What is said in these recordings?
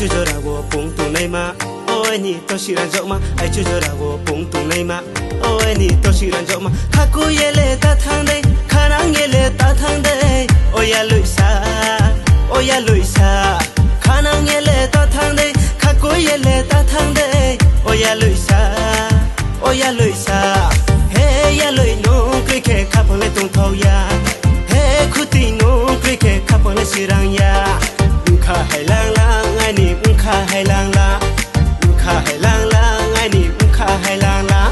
주저라고 봉뚱내마 오애니 또 시란 적마 아이 주저라고 봉뚱내마 오애니 또 시란 적마 하고 예레 따탕데 가랑 예레 따탕데 오야 루이사 가랑 예레 따탕데 갖고 예레 따탕데 오야 루이사 헤야 루이노 그렇게 가пол레 똥터야 해 쿠티노 그렇게 가пол레 시랑야 khá hay lang lang ai nị cũng khá hay lang la khá hay lang lang ai nị cũng khá hay lang la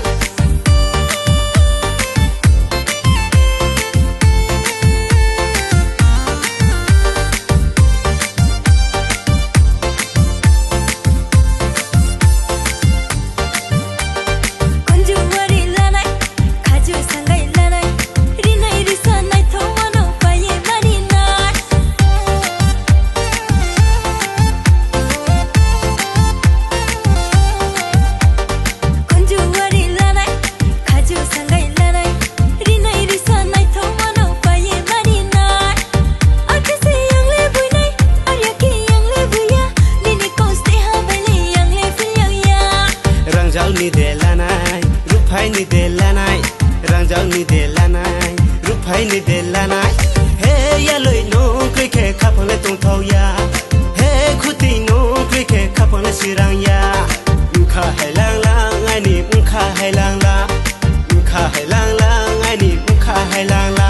ni de lanai rupai ni de lanai rangjang ni de lanai rupai ni de lanai he ya loi no kri ke khapang le tong thau ya he khuti no kri ke khapang le sirang ya kha hai lang lang ai ni kha hai lang la kha hai lang lang ai ni kha hai lang la